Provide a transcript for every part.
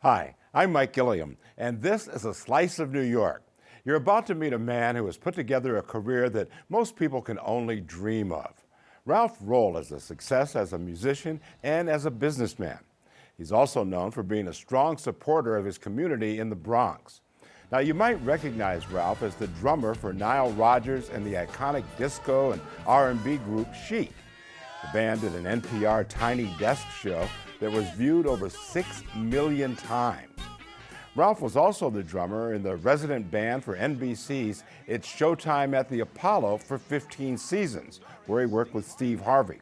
Hi, I'm Mike Gilliam, and this is A Slice of New York. You're about to meet a man who has put together a career that most people can only dream of. Ralph Rolle is a success as a musician and as a businessman. He's also known for being a strong supporter of his community in the Bronx. Now, you might recognize Ralph as the drummer for Nile Rodgers and the iconic disco and R&B group Chic. The band did an NPR Tiny Desk show that was viewed over 6 million times. Ralph was also the drummer in the resident band for NBC's It's Showtime at the Apollo for 15 seasons, where he worked with Steve Harvey.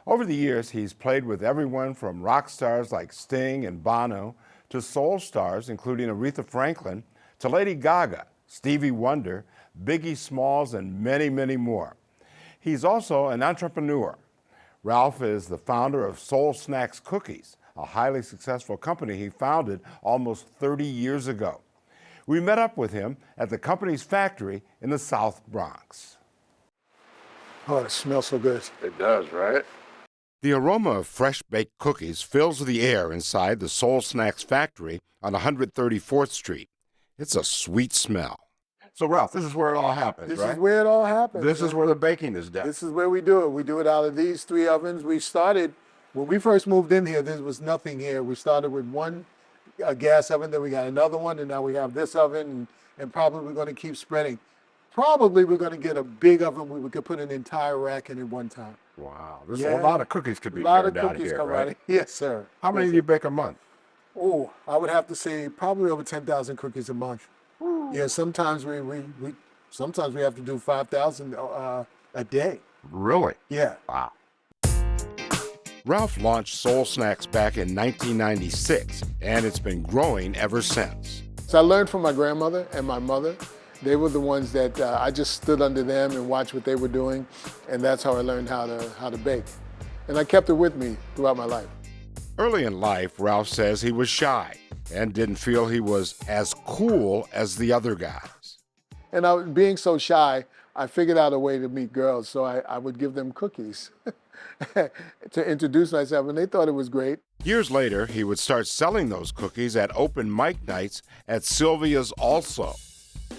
Over the years, he's played with everyone from rock stars like Sting and Bono to soul stars including Aretha Franklin, to Lady Gaga, Stevie Wonder, Biggie Smalls, and many, many more. He's also an entrepreneur. Ralph is the founder of Soul Snacks Cookies, a highly successful company he founded almost 30 years ago. We met up with him at the company's factory in the South Bronx. Oh, it smells so good. It does, right? The aroma of fresh baked cookies fills the air inside the Soul Snacks factory on 134th Street. It's a sweet smell. So, Ralph, this is where it all happens, This right? is where it all happens. This is where the baking is done. This is where we do it. We do it out of these 3 ovens. We started, when we first moved in here, there was nothing here. We started with one gas oven, then we got another one, and now we have this oven, and probably we're going to keep spreading. Probably we're going to get a big oven where we could put an entire rack in at one time. Wow, there's a lot of cookies could be A lot of turned out cookies here, come right? out. Yes, sir. How many do you bake a month? Oh, I would have to say probably over 10,000 cookies a month. Yeah, sometimes we have to do 5,000 a day. Really? Yeah. Wow. Ralph launched Soul Snacks back in 1996, and it's been growing ever since. So I learned from my grandmother and my mother. They were the ones that I just stood under them and watched what they were doing, and that's how I learned how to bake. And I kept it with me throughout my life. Early in life, Ralph says he was shy and didn't feel he was as cool as the other guys. And being so shy, I figured out a way to meet girls, so I would give them cookies to introduce myself, and they thought it was great. Years later, he would start selling those cookies at open mic nights at Sylvia's Also,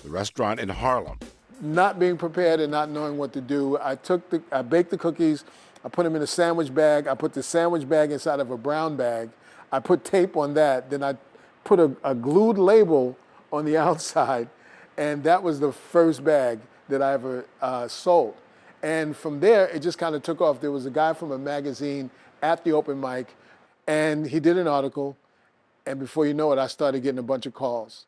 the restaurant in Harlem. Not being prepared and not knowing what to do, I baked the cookies, I put them in a sandwich bag, I put the sandwich bag inside of a brown bag, I put tape on that, then I put a glued label on the outside, and that was the first bag that I ever sold. And from there, it just kind of took off. There was a guy from a magazine at the open mic, and he did an article, and before you know it, I started getting a bunch of calls.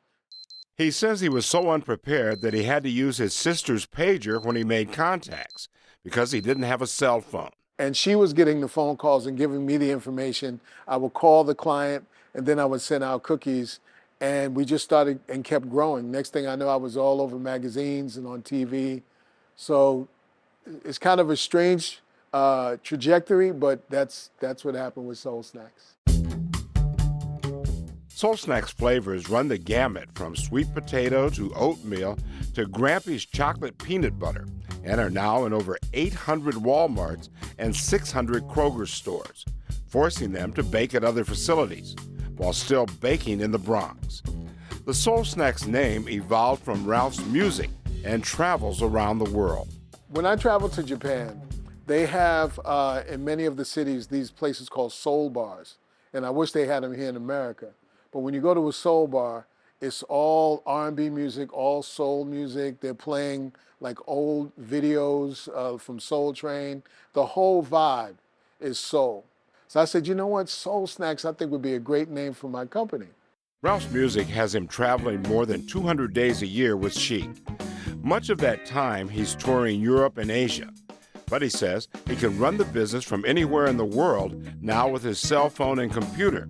He says he was so unprepared that he had to use his sister's pager when he made contacts because he didn't have a cell phone. And she was getting the phone calls and giving me the information. I would call the client, and then I would send out cookies, and we just started and kept growing. Next thing I know, I was all over magazines and on TV. So it's kind of a strange trajectory, but that's what happened with Soul Snacks. Soul Snacks flavors run the gamut from sweet potato to oatmeal to Grampy's chocolate peanut butter and are now in over 800 Walmarts and 600 Kroger stores, forcing them to bake at other facilities while still baking in the Bronx. The Soul Snacks name evolved from Ralph's music and travels around the world. When I travel to Japan, they have in many of the cities these places called soul bars, and I wish they had them here in America. But when you go to a soul bar, it's all R&B music, all soul music. They're playing like old videos from Soul Train. The whole vibe is soul. So I said, you know what, Soul Snacks I think would be a great name for my company. Ralph's music has him traveling more than 200 days a year with Chic. Much of that time, he's touring Europe and Asia. But he says he can run the business from anywhere in the world now with his cell phone and computer.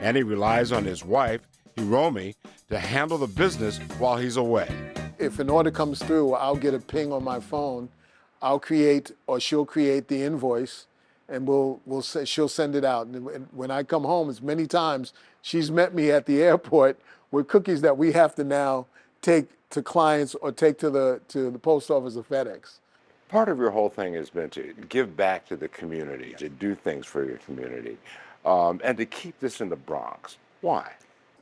And he relies on his wife, Hiromi, to handle the business while he's away. If an order comes through, I'll get a ping on my phone. I'll create, or she'll create the invoice, and she'll send it out. And when I come home, it's many times she's met me at the airport with cookies that we have to now take to clients or take to the post office or FedEx. Part of your whole thing has been to give back to the community, to do things for your community, and to keep this in the Bronx. Why?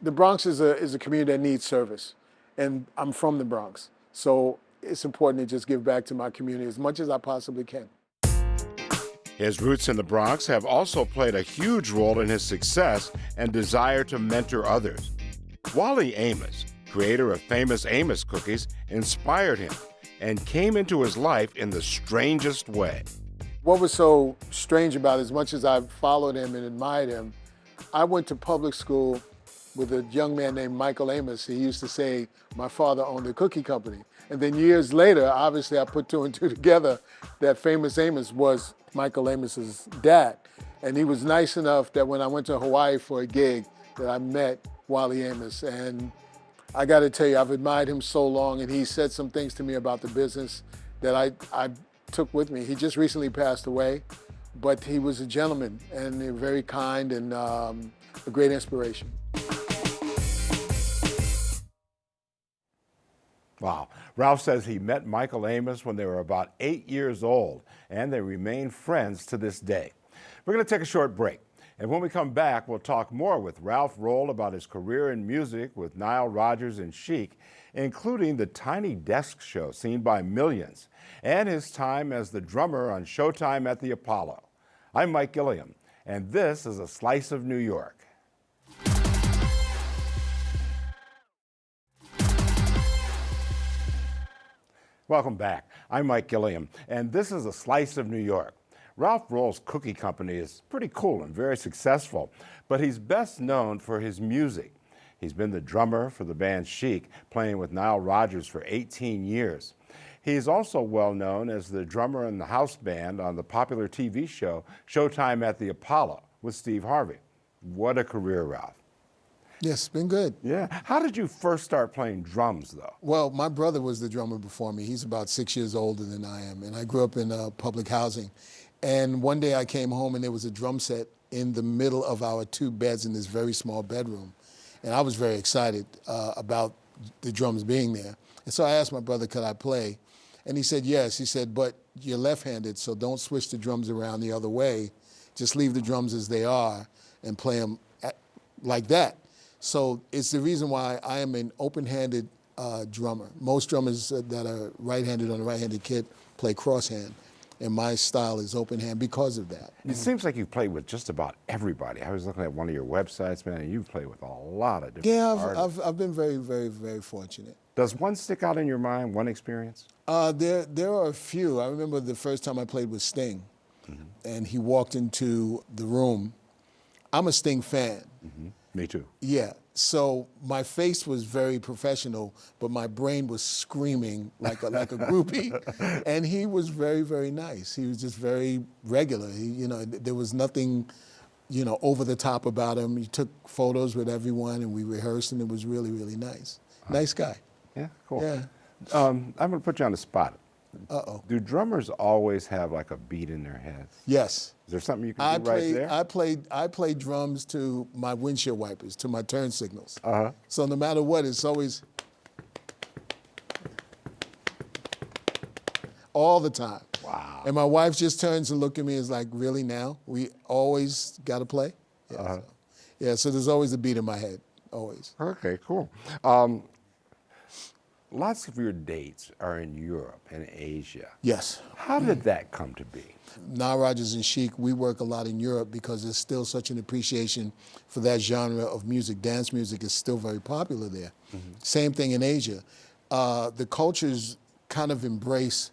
The Bronx is a community that needs service, and I'm from the Bronx, so it's important to just give back to my community as much as I possibly can. His roots in the Bronx have also played a huge role in his success and desire to mentor others. Wally Amos, creator of famous Amos cookies, inspired him and came into his life in the strangest way. What was so strange about it, as much as I followed him and admired him, I went to public school with a young man named Michael Amos. He used to say my father owned a cookie company. And then years later, obviously I put two and two together, that famous Amos was Michael Amos's dad. And he was nice enough that when I went to Hawaii for a gig, that I met Wally Amos. And I got to tell you, I've admired him so long, and he said some things to me about the business that I took with me. He just recently passed away, but he was a gentleman and very kind and a great inspiration. Wow. Ralph says he met Michael Amos when they were about 8 years old, and they remain friends to this day. We're going to take a short break. And when we come back, we'll talk more with Ralph Rolle about his career in music with Nile Rodgers and Chic, including the Tiny Desk show seen by millions, and his time as the drummer on Showtime at the Apollo. I'm Mike Gilliam, and this is A Slice of New York. Welcome back. I'm Mike Gilliam, and this is A Slice of New York. Ralph Rolle's cookie company is pretty cool and very successful, but he's best known for his music. He's been the drummer for the band Chic, playing with Nile Rodgers for 18 years. He's also well known as the drummer in the house band on the popular TV show Showtime at the Apollo with Steve Harvey. What a career, Ralph. Yes, it's been good. Yeah. How did you first start playing drums, though? Well, my brother was the drummer before me. He's about 6 years older than I am, and I grew up in public housing. And one day I came home and there was a drum set in the middle of our two beds in this very small bedroom. And I was very excited about the drums being there. And so I asked my brother, could I play? And he said, yes. He said, but you're left-handed, so don't switch the drums around the other way. Just leave the drums as they are and play them like that. So it's the reason why I am an open-handed drummer. Most drummers that are right-handed on a right-handed kit play crosshand. And my style is open hand because of that. It seems like you play with just about everybody. I was looking at one of your websites, man, and you've played with a lot of different artists. I've been very, very, very fortunate. Does one stick out in your mind, one experience? There are a few. I remember the first time I played with Sting, and he walked into the room. I'm a Sting fan. Me too. Yeah. So my face was very professional, but my brain was screaming like a groupie. And he was very, very nice. He was just very regular. There was nothing, over the top about him. He took photos with everyone, and we rehearsed, and it was really, really nice. Nice guy. Yeah, cool. Yeah. I'm going to put you on the spot. Uh-oh. Do drummers always have like a beat in their heads? Yes. Is there something you can do right there? I play drums to my windshield wipers, to my turn signals. Uh-huh. So no matter what, it's always all the time. Wow. And my wife just turns and looks at me and is like, really now? We always got to play? Yeah, so there's always a beat in my head, always. Okay, cool. Lots of your dates are in Europe and Asia. Yes. How did that come to be? Nile Rodgers and Chic, we work a lot in Europe because there's still such an appreciation for that genre of music. Dance music is still very popular there. Same thing in Asia. The cultures kind of embrace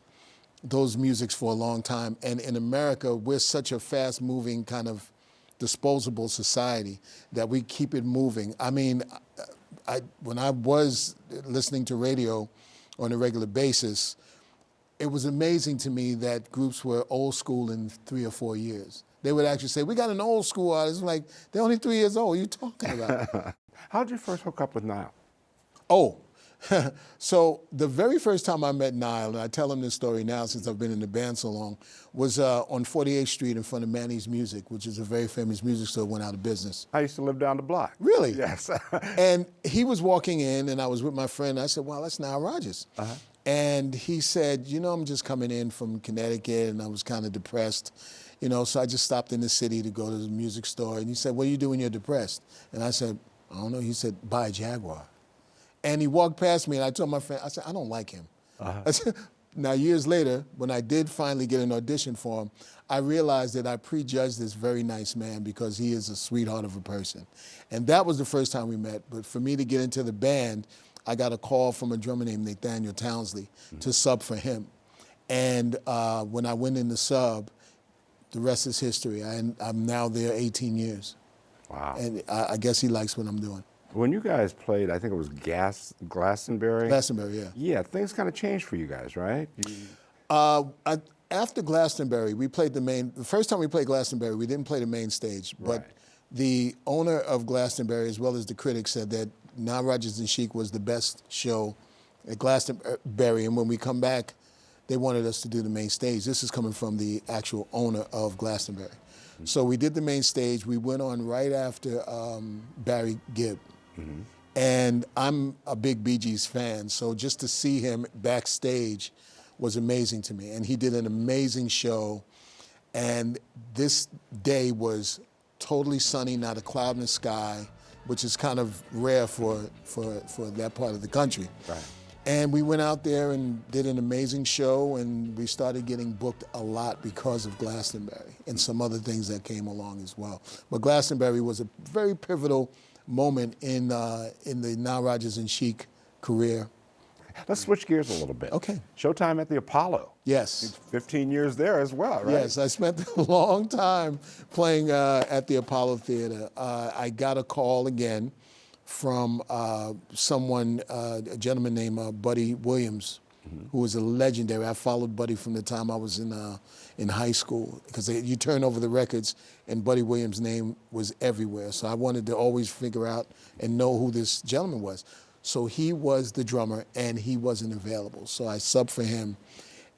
those musics for a long time. And in America, we're such a fast-moving kind of disposable society that we keep it moving. I mean, when I was listening to radio on a regular basis, it was amazing to me that groups were old school in 3 or 4 years. They would actually say, we got an old school artist. I'm like, they're only 3 years old. What are you talking about? How did you first hook up with Nile? Oh, So the very first time I met Nile, and I tell him this story now since I've been in the band so long, was on 48th Street in front of Manny's Music, which is a very famous music store, went out of business. I used to live down the block. Really? Yes. And he was walking in, and I was with my friend. I said, "Wow, that's Nile Rodgers." And he said, "You know, I'm just coming in from Connecticut, and I was kind of depressed, you know, so I just stopped in the city to go to the music store." And he said, "What do you do when you're depressed?" And I said, "I don't know." He said, "Buy a Jaguar." And he walked past me, and I told my friend, I said, "I don't like him." I said, now, years later, when I did finally get an audition for him, I realized that I prejudged this very nice man because he is a sweetheart of a person. And that was the first time we met. But for me to get into the band, I got a call from a drummer named Nathaniel Townsley to sub for him. And when I went in the sub, the rest is history. I'm now there 18 years. Wow. And I guess he likes what I'm doing. When you guys played, I think it was Glastonbury. Glastonbury, yeah. Yeah, things kind of changed for you guys, right? After Glastonbury, we played the first time we played Glastonbury, we didn't play the main stage, but Right. the owner of Glastonbury, as well as the critics, said that Nile Rodgers and Chic was the best show at Glastonbury, and when we come back, they wanted us to do the main stage. This is coming from the actual owner of Glastonbury. So we did the main stage. We went on right after Barry Gibb. And I'm a big Bee Gees fan, so just to see him backstage was amazing to me. And he did an amazing show. And this day was totally sunny, not a cloud in the sky, which is kind of rare for that part of the country. Right. And we went out there and did an amazing show, and we started getting booked a lot because of Glastonbury and some other things that came along as well. But Glastonbury was a very pivotal moment in the Nile Rodgers and Chic career. Let's switch gears a little bit. Okay. Showtime at the Apollo. Yes. 15 years there as well, right? Yes, I spent a long time playing at the Apollo Theater. I got a call again from someone, a gentleman named Buddy Williams, who was a legendary. I followed Buddy from the time I was in high school, because you turn over the records and Buddy Williams' name was everywhere. So I wanted to always figure out and know who this gentleman was. So he was the drummer and he wasn't available. So I subbed for him.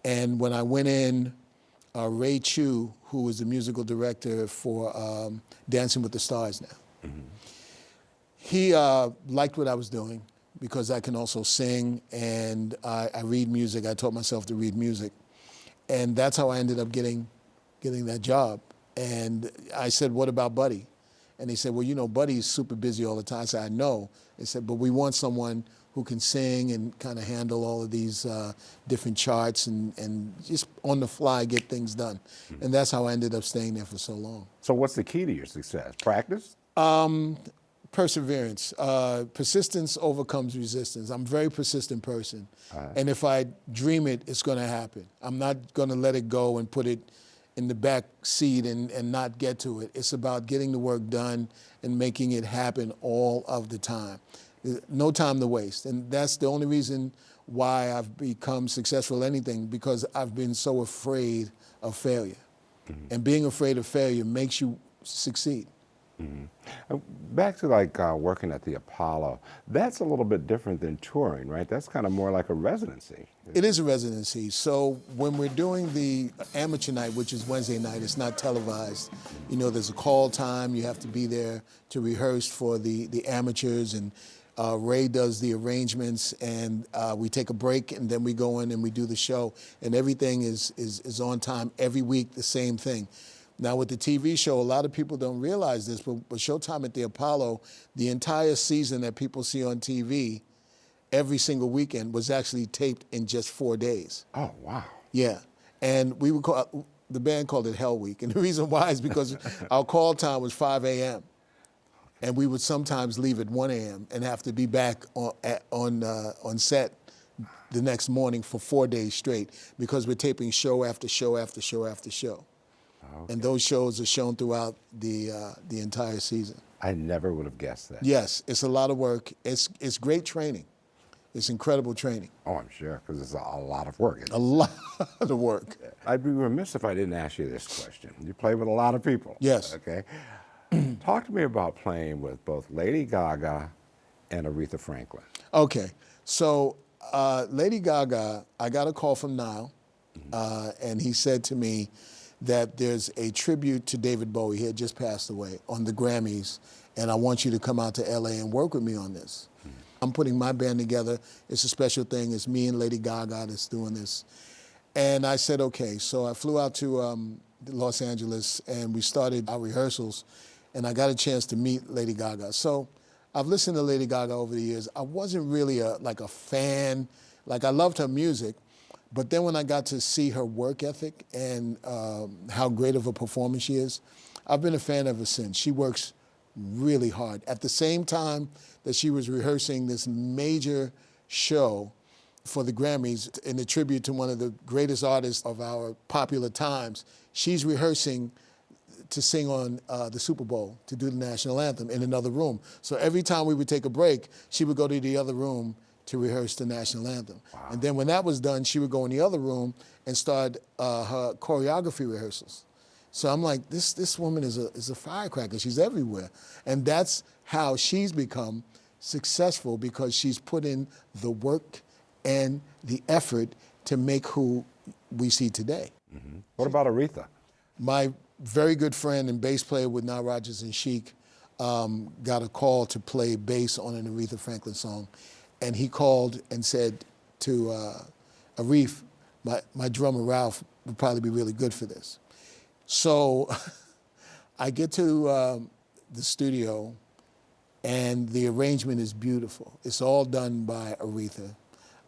And when I went in, Ray Chu, who was the musical director for Dancing with the Stars now, he liked what I was doing because I can also sing and I read music. I taught myself to read music. And that's how I ended up getting that job. And I said, "What about Buddy?" And they said, "Well, you know, Buddy's super busy all the time." I said, "I know." They said, "But we want someone who can sing and kind of handle all of these different charts and just on the fly get things done." And that's how I ended up staying there for so long. So what's the key to your success? Practice? Perseverance. Persistence overcomes resistance. I'm a very persistent person. And if I dream it, it's going to happen. I'm not going to let it go and put it in the back seat and not get to it. It's about getting the work done and making it happen all of the time. No time to waste. And that's the only reason why I've become successful at anything, because I've been so afraid of failure. And being afraid of failure makes you succeed. Back to working at the Apollo, that's a little bit different than touring, right? That's kind of more like a residency. It is a residency. So when we're doing the amateur night, which is Wednesday night, it's not televised. You know, there's a call time. You have to be there to rehearse for the amateurs, and Ray does the arrangements, and we take a break, and then we go in and we do the show, and everything is on time every week, the same thing. Now, with the TV show, a lot of people don't realize this, but Showtime at the Apollo, the entire season that people see on TV every single weekend was actually taped in just 4 days. Oh, wow. Yeah. And we would the band called it Hell Week. And the reason why is because our call time was 5 a.m. And we would sometimes leave at 1 a.m. and have to be back on set the next morning for 4 days straight, because we're taping show after show after show after show. Okay. And those shows are shown throughout the entire season. I never would have guessed that. Yes, it's a lot of work. It's great training. It's incredible training. Oh, I'm sure, because it's a lot of work. A lot of work. I'd be remiss if I didn't ask you this question. You play with a lot of people. Yes. Okay. Talk to me about playing with both Lady Gaga and Aretha Franklin. Okay. So Lady Gaga, I got a call from Nile, and he said to me that there's a tribute to David Bowie. He had just passed away on the Grammys, and I want you to come out to LA and work with me on this. I'm putting my band together. It's a special thing. It's me and Lady Gaga that's doing this. And I said, okay. So I flew out to Los Angeles, and we started our rehearsals, and I got a chance to meet Lady Gaga. So I've listened to Lady Gaga over the years. I wasn't really like a fan. Like, I loved her music, but then when I got to see her work ethic and how great of a performer she is, I've been a fan ever since. She works really hard. At the same time that she was rehearsing this major show for the Grammys in a tribute to one of the greatest artists of our popular times, she's rehearsing to sing on the Super Bowl, to do the national anthem in another room. So every time we would take a break, she would go to the other room to rehearse the national anthem. Wow. And then when that was done, she would go in the other room and start her choreography rehearsals. So I'm like, this woman is a firecracker. She's everywhere. And that's how she's become successful, because she's put in the work and the effort to make who we see today. Mm-hmm. What about Aretha? My very good friend and bass player with Nile Rodgers and Chic got a call to play bass on an Aretha Franklin song. And he called and said to Arif, my drummer Ralph would probably be really good for this. So I get to the studio, and the arrangement is beautiful. It's all done by Aretha.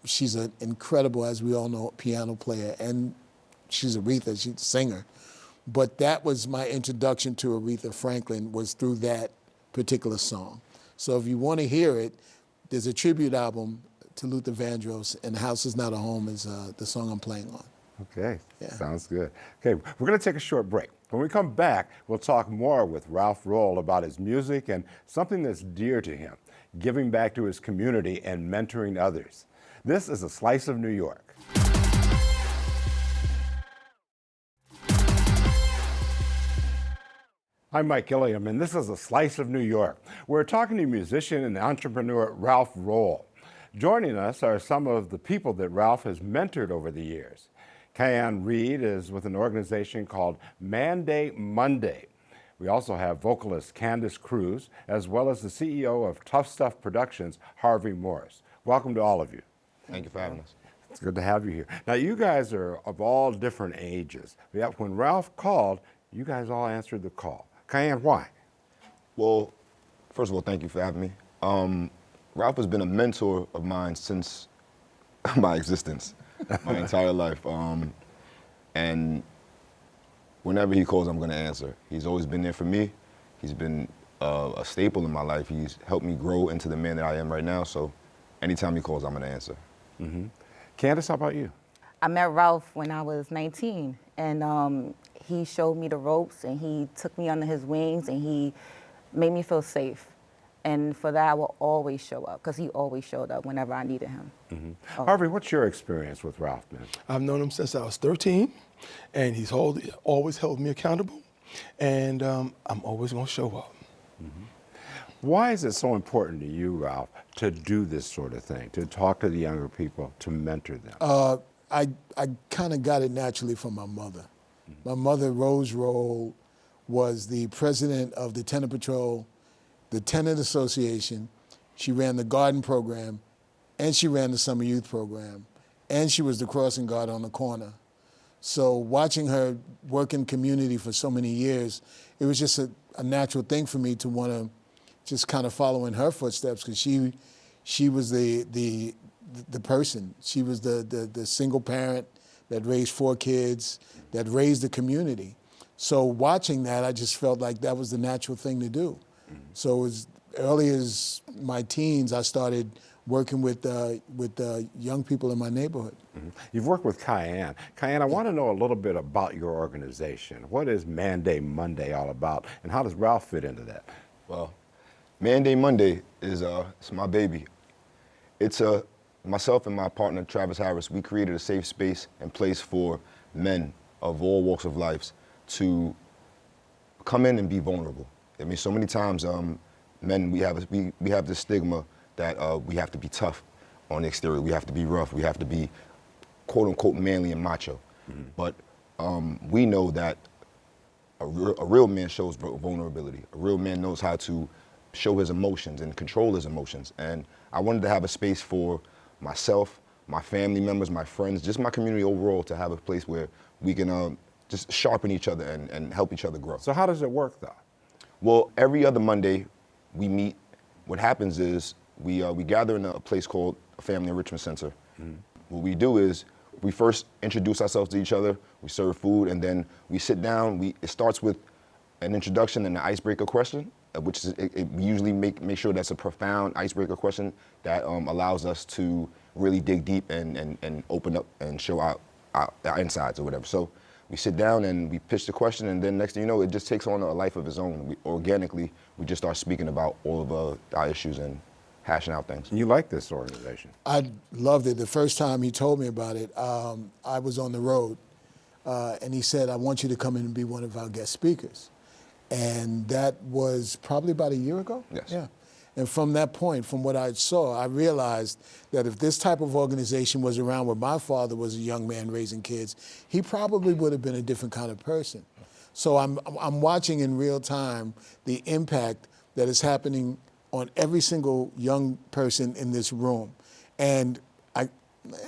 She's an incredible, as we all know, piano player, and she's Aretha, she's a singer. But that was my introduction to Aretha Franklin, was through that particular song. So if you want to hear it, there's a tribute album to Luther Vandross, and House Is Not a Home is the song I'm playing on. Okay, Yeah. Sounds good. Okay, we're going to take a short break. When we come back, we'll talk more with Ralph Rolle about his music and something that's dear to him, giving back to his community and mentoring others. This is A Slice of New York. I'm Mike Gilliam, and this is A Slice of New York. We're talking to musician and entrepreneur Ralph Rolle. Joining us are some of the people that Ralph has mentored over the years. Khayan Reed is with an organization called Monday Monday. We also have vocalist Khandice Cruz, as well as the CEO of Tough Stuff Productions, Harvey Morris. Welcome to all of you. Thank you for having us. It's good to have you here. Now, you guys are of all different ages. When Ralph called, you guys all answered the call. Khayan, why? Well, first of all, thank you for having me. Ralph has been a mentor of mine since my existence, my entire life. And whenever he calls, I'm going to answer. He's always been there for me. He's been a staple in my life. He's helped me grow into the man that I am right now. So anytime he calls, I'm going to answer. Mm-hmm. Khandice, how about you? I met Ralph when I was 19, and he showed me the ropes, and he took me under his wings, and he made me feel safe. And for that, I will always show up, because he always showed up whenever I needed him. Mm-hmm. Oh. Harvey, what's your experience with Ralph been? I've known him since I was 13, and he's always held me accountable, and I'm always going to show up. Mm-hmm. Why is it so important to you, Ralph, to do this sort of thing, to talk to the younger people, to mentor them? I kind of got it naturally from my mother. Mm-hmm. My mother, Rose Rolle, was the president of the Tenant Patrol, the Tenant Association. She ran the garden program, and she ran the summer youth program, and she was the crossing guard on the corner. So watching her work in community for so many years, it was just a natural thing for me to want to just kind of follow in her footsteps, because she was the person. She was the single parent that raised 4 kids, that raised the community. So watching that, I just felt like that was the natural thing to do. Mm-hmm. So as early as my teens, I started working with young people in my neighborhood. Mm-hmm. You've worked with Khayan. Khayan, I want to know a little bit about your organization. What is Monday Monday all about, and how does Ralph fit into that? Well, Monday Monday is it's my baby. It's myself and my partner, Travis Harris, we created a safe space and place for men of all walks of life to come in and be vulnerable. I mean, so many times, men, we have this stigma that we have to be tough, on the exterior. We have to be rough. We have to be quote unquote manly and macho. But we know that a real man shows vulnerability. A real man knows how to show his emotions and control his emotions. And I wanted to have a space for myself, my family members, my friends, just my community overall, to have a place where we can just sharpen each other and help each other grow. So how does it work, though? Well, every other Monday we meet. What happens is we gather in a place called a Family Enrichment Center. What we do is we first introduce ourselves to each other, we serve food, and then we sit down. It starts with an introduction and an icebreaker question, which is we usually make sure that's a profound icebreaker question that allows us to really dig deep and open up and show our insides or whatever. So we sit down and we pitch the question, and then next thing you know, it just takes on a life of its own. Organically, we just start speaking about all of our issues and hashing out things. You like this organization? I loved it. The first time he told me about it, I was on the road, and he said, I want you to come in and be one of our guest speakers. And that was probably about a year ago? Yes. Yeah. And from that point, from what I saw, I realized that if this type of organization was around when my father was a young man raising kids, he probably would have been a different kind of person. So I'm watching in real time the impact that is happening on every single young person in this room. And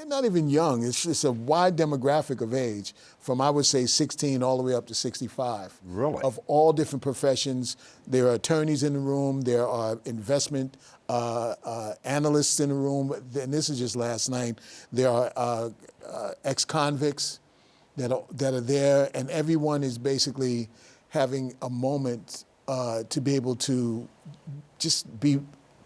not even young, it's a wide demographic of age, from I would say 16 all the way up to 65. Really? Of all different professions. There are attorneys in the room, there are investment analysts in the room, and this is just last night. There are ex-convicts that are there, and everyone is basically having a moment to be able to just be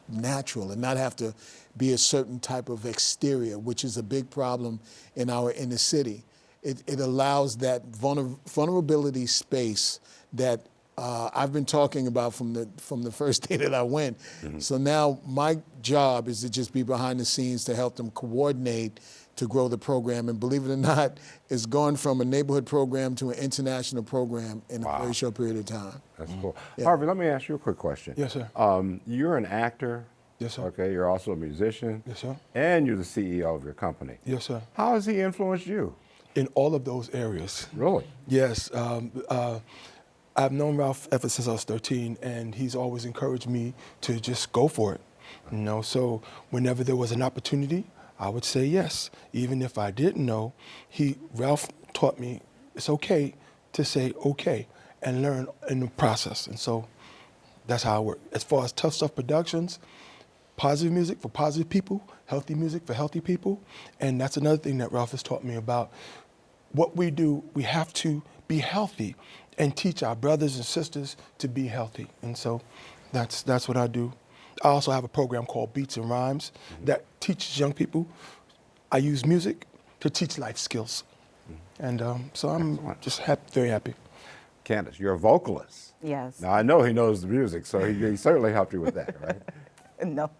natural and not have to be a certain type of exterior, which is a big problem in our inner city. It allows that vulnerability space that I've been talking about from the first day that I went. So now my job is to just be behind the scenes to help them coordinate to grow the program. And believe it or not, it's gone from a neighborhood program to an international program in a very short period of time. That's cool. Harvey, let me ask you a quick question. Yes, sir. You're an actor. Yes, sir. Okay, you're also a musician. Yes, sir. And you're the CEO of your company. Yes, sir. How has he influenced you? In all of those areas. Really? Yes. I've known Ralph ever since I was 13, and he's always encouraged me to just go for it. You know, so whenever there was an opportunity, I would say yes. Even if I didn't know, Ralph taught me it's okay to say okay and learn in the process. And so that's how I work. As far as Tough Stuff Productions, positive music for positive people, healthy music for healthy people. And that's another thing that Ralph has taught me about. What we do, we have to be healthy and teach our brothers and sisters to be healthy. And so that's what I do. I also have a program called Beats and Rhymes that teaches young people. I use music to teach life skills. And so I'm just very happy. Khandice, you're a vocalist. Yes. Now, I know he knows the music, so he certainly helped you with that, right? No.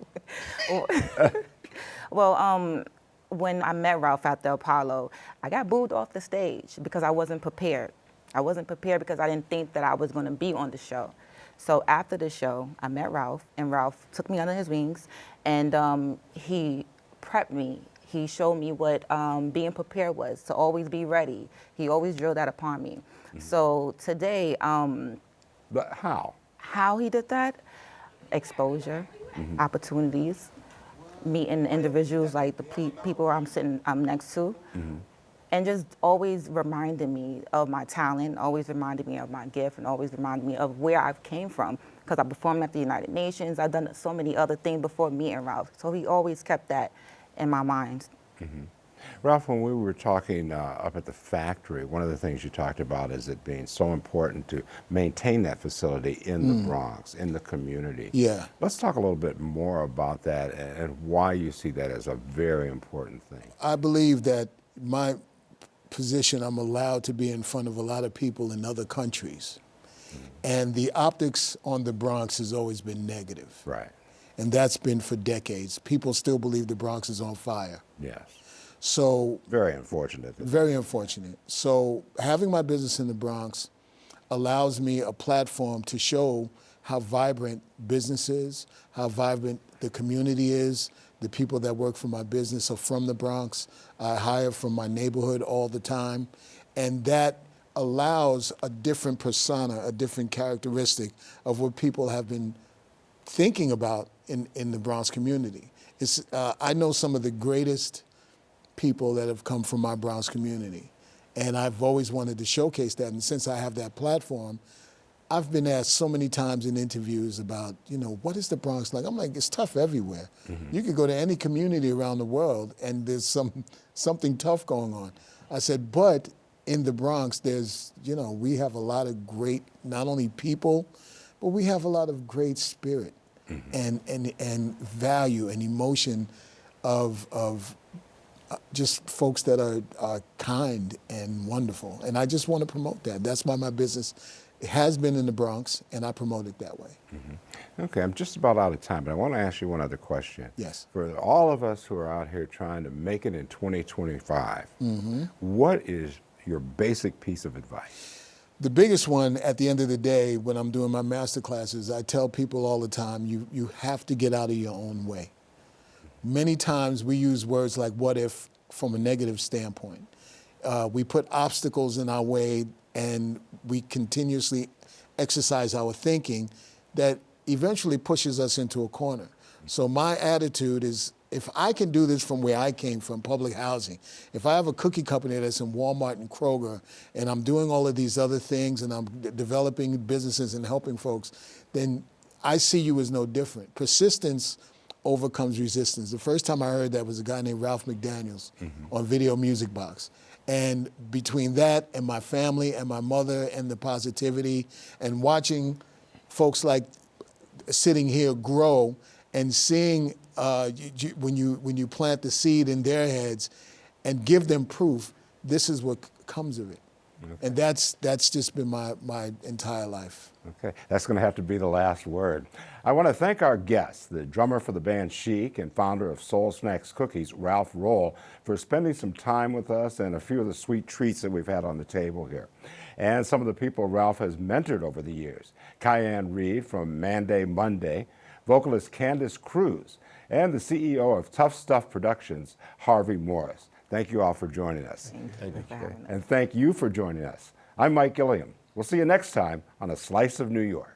Well, when I met Ralph at the Apollo, I got booed off the stage because I wasn't prepared. I wasn't prepared because I didn't think that I was going to be on the show. So after the show, I met Ralph, and Ralph took me under his wings, and he prepped me. He showed me what being prepared was, to always be ready. He always drilled that upon me. So today, But how? how he did that? Exposure, opportunities, meeting individuals like the people I'm next to, and just always reminding me of my talent, always reminding me of my gift, and always reminding me of where I came from. Because I performed at the United Nations, I've done so many other things before meeting Ralph. So he always kept that in my mind. Ralph, when we were talking up at the factory, one of the things you talked about is it being so important to maintain that facility in the Bronx, in the community. Yeah. Let's talk a little bit more about that and why you see that as a very important thing. I believe that my position, I'm allowed to be in front of a lot of people in other countries. And the optics on the Bronx has always been negative. Right. And that's been for decades. People still believe the Bronx is on fire. Yes. So Very unfortunate. very unfortunate. So having my business in the Bronx allows me a platform to show how vibrant business is, how vibrant the community is. The people that work for my business are from the Bronx. I hire from my neighborhood all the time. And that allows a different persona, a different characteristic of what people have been thinking about in the Bronx community. I know some of the greatest people that have come from my Bronx community. And I've always wanted to showcase that. And since I have that platform, I've been asked so many times in interviews about, what is the Bronx like? I'm like, it's tough everywhere. You could go to any community around the world and there's something tough going on. I said, but in the Bronx, we have a lot of great, not only people, but we have a lot of great spirit and value and emotion of just folks that are kind and wonderful. And I just want to promote that. That's why my business has been in the Bronx, and I promote it that way. Okay, I'm just about out of time, but I want to ask you one other question. Yes. For all of us who are out here trying to make it in 2025, what is your basic piece of advice? The biggest one at the end of the day, when I'm doing my master classes, I tell people all the time, you have to get out of your own way. Many times we use words like what if from a negative standpoint. We put obstacles in our way and we continuously exercise our thinking that eventually pushes us into a corner. So my attitude is, if I can do this from where I came from, public housing, if I have a cookie company that's in Walmart and Kroger, and I'm doing all of these other things and I'm developing businesses and helping folks, then I see you as no different. Persistence overcomes resistance. The first time I heard that was a guy named Ralph McDaniels on Video Music Box. And between that and my family and my mother and the positivity and watching folks like sitting here grow and seeing when you plant the seed in their heads and give them proof, this is what comes of it. Okay. And that's just been my entire life. Okay, that's going to have to be the last word. I want to thank our guest, the drummer for the band Chic and founder of Soul Snacks Cookies, Ralph Rolle, for spending some time with us and a few of the sweet treats that we've had on the table here. And some of the people Ralph has mentored over the years. Khayan Reed from Manday Monday, vocalist Khandice Cruz, and the CEO of Tough Stuff Productions, Harvey Morris. Thank you all for joining us. Thank you for having us. And thank you for joining us. I'm Mike Gilliam. We'll see you next time on A Slice of New York.